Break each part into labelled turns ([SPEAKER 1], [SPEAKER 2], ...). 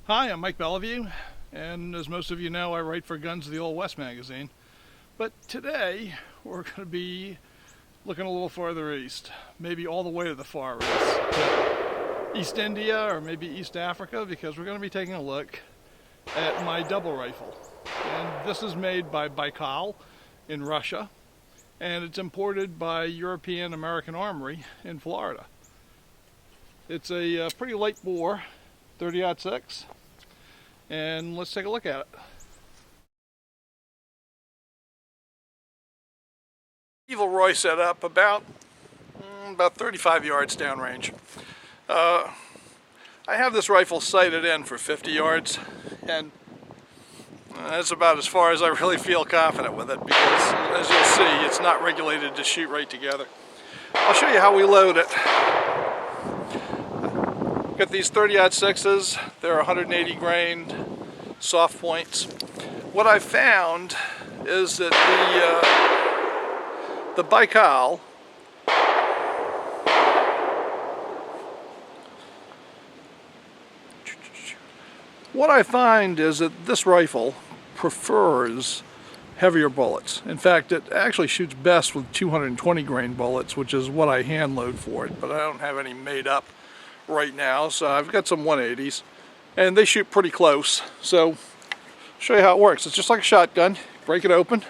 [SPEAKER 1] Hi, I'm Mike Bellevue, and as most of you know, I write for Guns of the Old West magazine. But today, we're going to be looking a little farther east, maybe all the way to the Far East, to East India or maybe East Africa, because we're going to be taking a look at my double rifle. And this is made by Baikal in Russia, and it's imported by European American Armory in Florida. It's a pretty light bore, 30-06, and let's take a look at it. Evil Roy set up about 35 yards downrange. I have this rifle sighted in for 50 yards, and that's about as far as I really feel confident with it, because as you'll see, it's not regulated to shoot right together. I'll show you how we load it. Got these 30-06s, they're 180 grain soft points. What I found is that the Baikal this rifle prefers heavier bullets. In fact, it actually shoots best with 220 grain bullets, which is what I hand load for it, but I don't have any made up right now, so I've got some 180s, and they shoot pretty close. So I'll show you how it works. It's just like a shotgun. Break it open,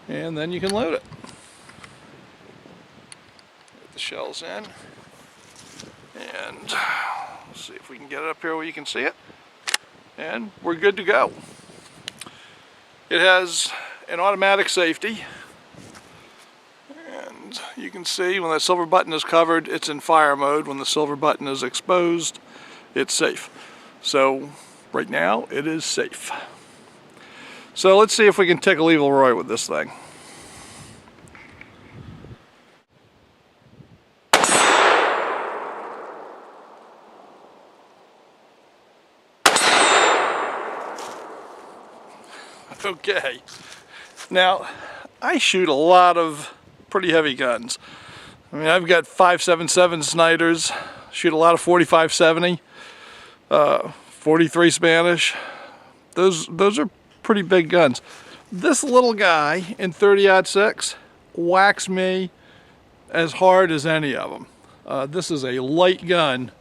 [SPEAKER 1] and then you can load it. Get the shells in, and let's see if we can get it up here where you can see it, and we're good to go. It has an automatic safety, and you can see when that silver button is covered, it's in fire mode. When the silver button is exposed, it's safe. So right now it is safe. So let's see if we can tickle Evil Roy with this thing. Okay, now I shoot a lot of pretty heavy guns. I mean, I've got 5.77 Snyders, shoot a lot of 45-70, 43 Spanish. Those are pretty big guns. This little guy in 30-06 whacks me as hard as any of them. This is a light gun,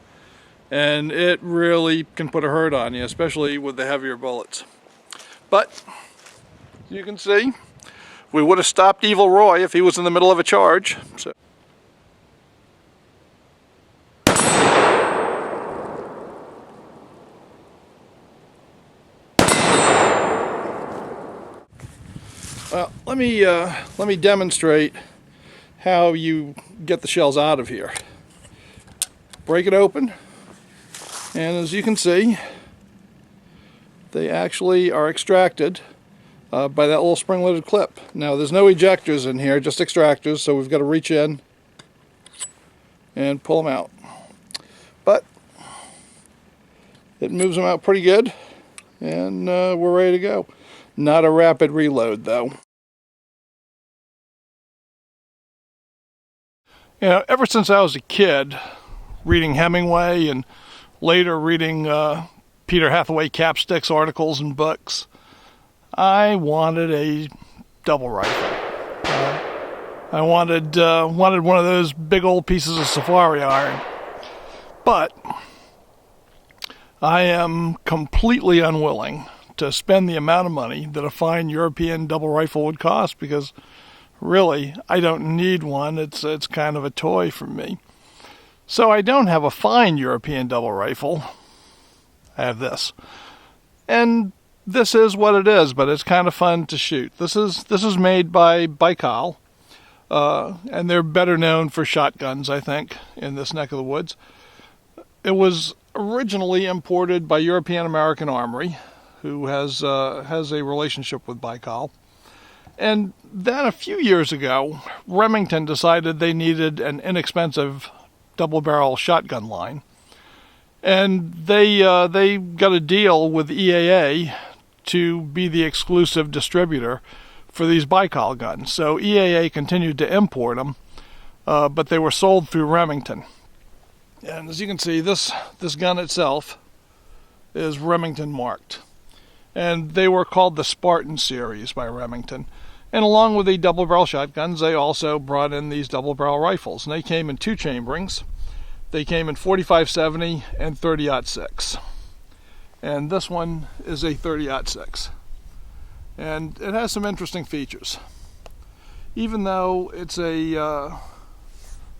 [SPEAKER 1] and it really can put a hurt on you, especially with the heavier bullets. But you can see, we would have stopped Evil Roy if he was in the middle of a charge. So. Well, let me demonstrate how you get the shells out of here. Break it open, and as you can see, they actually are extracted by that little spring-loaded clip. Now, there's no ejectors in here, just extractors, so we've got to reach in and pull them out. But it moves them out pretty good, and we're ready to go. Not a rapid reload, though. You know, ever since I was a kid, reading Hemingway and later reading Peter Hathaway Capsticks articles and books, I wanted a double rifle. I wanted one of those big old pieces of safari iron. But I am completely unwilling to spend the amount of money that a fine European double rifle would cost, because really, I don't need one. It's kind of a toy for me. So I don't have a fine European double rifle. I have this. And this is what it is, but it's kind of fun to shoot. This is made by Baikal, and they're better known for shotguns, I think, in this neck of the woods. It was originally imported by European American Armory, who has a relationship with Baikal. And then a few years ago, Remington decided they needed an inexpensive double-barrel shotgun line. And they got a deal with EAA to be the exclusive distributor for these Baikal guns. So EAA continued to import them, but they were sold through Remington. And as you can see, this gun itself is Remington marked. And they were called the Spartan series by Remington. And along with the double barrel shotguns, they also brought in these double barrel rifles. And they came in two chamberings. They came in 45-70 and 30-06. And this one is a 30-06. And it has some interesting features. Even though it's a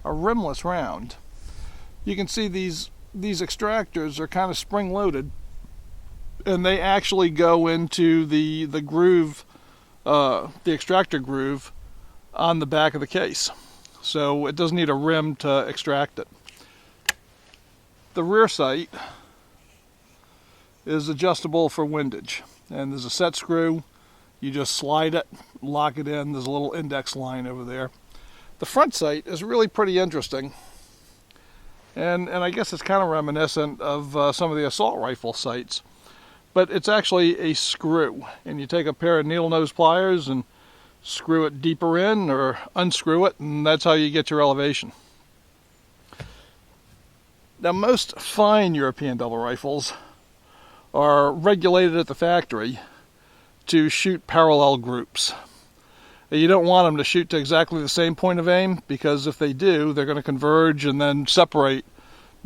[SPEAKER 1] rimless round, you can see these extractors are kind of spring-loaded, and they actually go into the groove, the extractor groove on the back of the case. So it doesn't need a rim to extract it. The rear sight is adjustable for windage, and there's a set screw. You just slide it, lock it in. There's a little index line over there. The front sight is really pretty interesting, and I guess it's kind of reminiscent of some of the assault rifle sights. But it's actually a screw, and you take a pair of needle nose pliers and screw it deeper in or unscrew it, and that's how you get your elevation. Now, most fine European double rifles are regulated at the factory to shoot parallel groups. You don't want them to shoot to exactly the same point of aim, because if they do, they're going to converge and then separate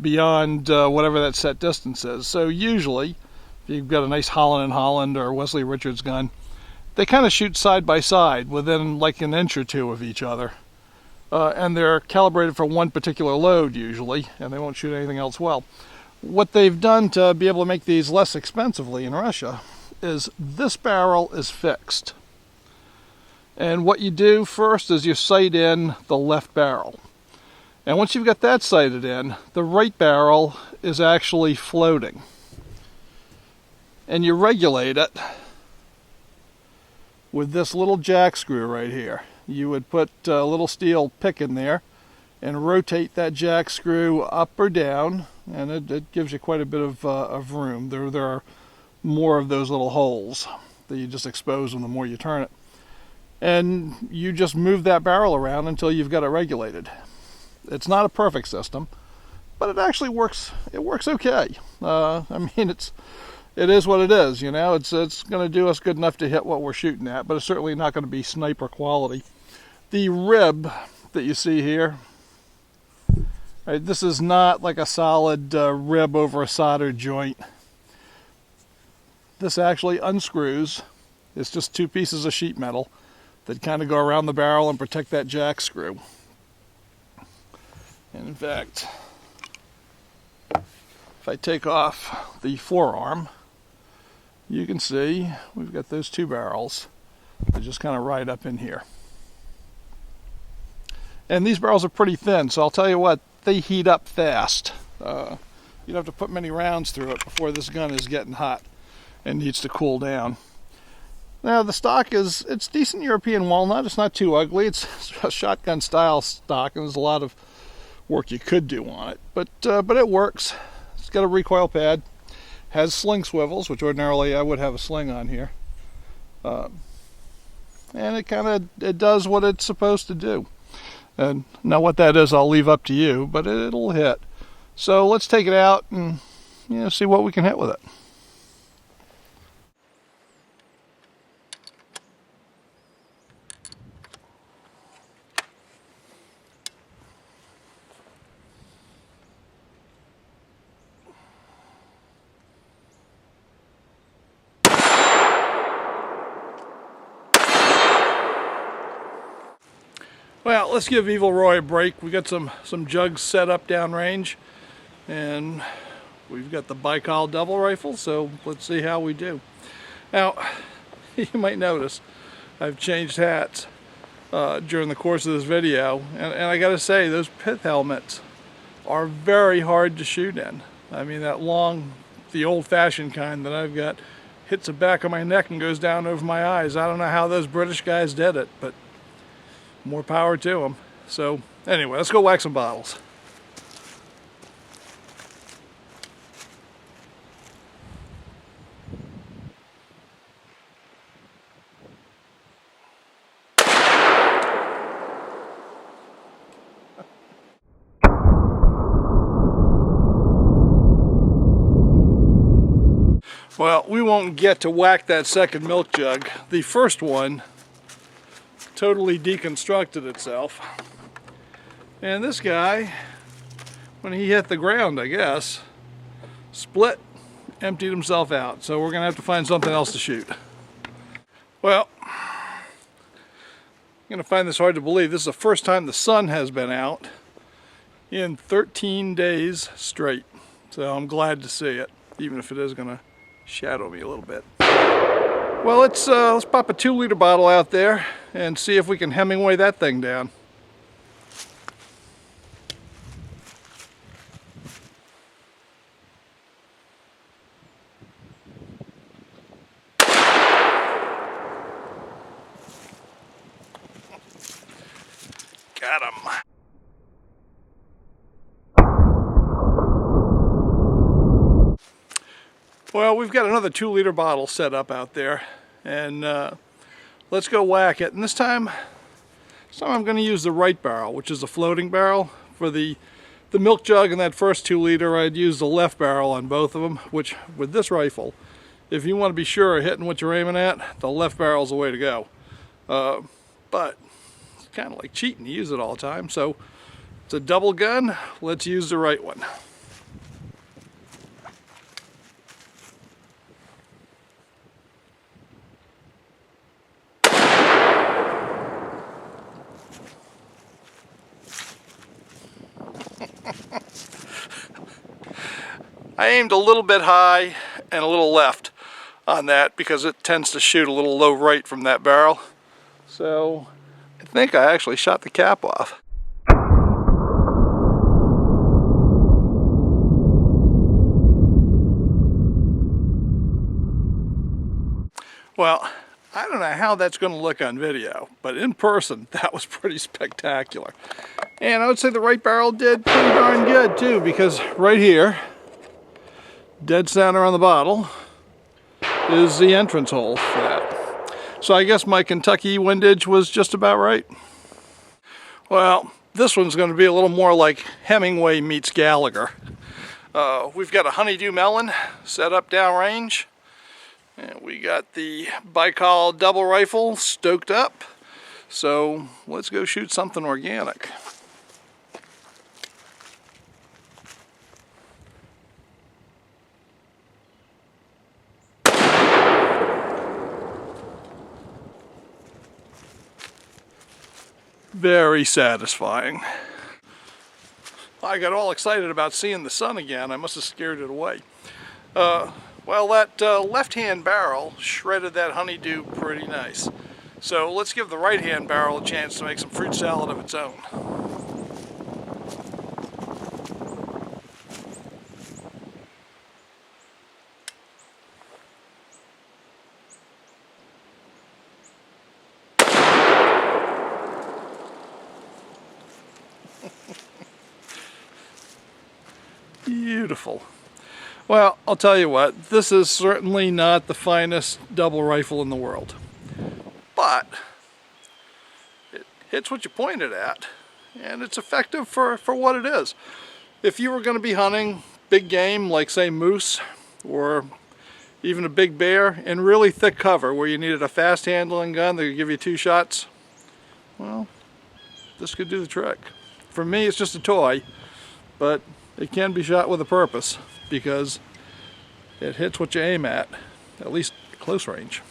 [SPEAKER 1] beyond whatever that set distance is. So usually, if you've got a nice Holland & Holland or Wesley Richards gun, they kind of shoot side by side within like an inch or two of each other. And they're calibrated for one particular load usually, and they won't shoot anything else well. What they've done to be able to make these less expensively in Russia is this barrel is fixed. And what you do first is you sight in the left barrel. And once you've got that sighted in, the right barrel is actually floating. And you regulate it with this little jack screw right here. You would put a little steel pick in there and rotate that jack screw up or down, and it gives you quite a bit of room. There are more of those little holes that you just expose them the more you turn it. And you just move that barrel around until you've got it regulated. It's not a perfect system, but it actually works. It works okay. I mean, it is what it is. You know, it's going to do us good enough to hit what we're shooting at, but it's certainly not going to be sniper quality. The rib that you see here, right, this is not like a solid rib over a soldered joint. This actually unscrews. It's just two pieces of sheet metal that kind of go around the barrel and protect that jack screw. And in fact, if I take off the forearm, you can see we've got those two barrels that just kind of ride up in here. And these barrels are pretty thin, so I'll tell you what, they heat up fast. You don't have to put many rounds through it before this gun is getting hot and needs to cool down. Now the stock it's decent European walnut. It's not too ugly. It's a shotgun style stock, and there's a lot of work you could do on it, but it works. It's got a recoil pad, has sling swivels, which ordinarily I would have a sling on here, and it does what it's supposed to do. And now what that is, I'll leave up to you, but it'll hit. So let's take it out and see what we can hit with it. Well, let's give Evil Roy a break. We got some jugs set up downrange, and we've got the Baikal double rifle, so let's see how we do. Now, you might notice I've changed hats during the course of this video, and I gotta say, those pith helmets are very hard to shoot in. I mean, that long, the old-fashioned kind that I've got hits the back of my neck and goes down over my eyes. I don't know how those British guys did it, but more power to them. So anyway, let's go wax some bottles. Well, we won't get to whack that second milk jug. The first one totally deconstructed itself. And this guy, when he hit the ground, I guess, split, emptied himself out. So we're gonna have to find something else to shoot. Well, I'm gonna find this hard to believe. This is the first time the sun has been out in 13 days straight. So I'm glad to see it, even if it is gonna shadow me a little bit. Well, let's pop a 2-liter bottle out there and see if we can Hemingway that thing down. Got him. Well, we've got another 2-liter bottle set up out there, and let's go whack it. And this time I'm going to use the right barrel, which is a floating barrel. For the milk jug and that first 2-liter, I'd use the left barrel on both of them, which with this rifle, if you want to be sure of hitting what you're aiming at, the left barrel's the way to go. But it's kind of like cheating to use it all the time, so it's a double gun. Let's use the right one. I aimed a little bit high and a little left on that because it tends to shoot a little low right from that barrel. So I think I actually shot the cap off. Well, I don't know how that's going to look on video, but in person that was pretty spectacular. And I would say the right barrel did pretty darn good too, because right here, dead center on the bottle, is the entrance hole for that. So I guess my Kentucky windage was just about right. Well, this one's going to be a little more like Hemingway meets Gallagher. We've got a honeydew melon set up downrange, and we got the Baikal double rifle stoked up. So let's go shoot something organic. Very satisfying. I got all excited about seeing the sun again. I must have scared it away. Well, that left-hand barrel shredded that honeydew pretty nice. So let's give the right-hand barrel a chance to make some fruit salad of its own. Beautiful. Well, I'll tell you what, this is certainly not the finest double rifle in the world, but it hits what you point it at, and it's effective for what it is. If you were going to be hunting big game like, say, moose or even a big bear in really thick cover where you needed a fast handling gun that could give you 2 shots, well, this could do the trick. For me, it's just a toy, but it can be shot with a purpose because it hits what you aim at least close range.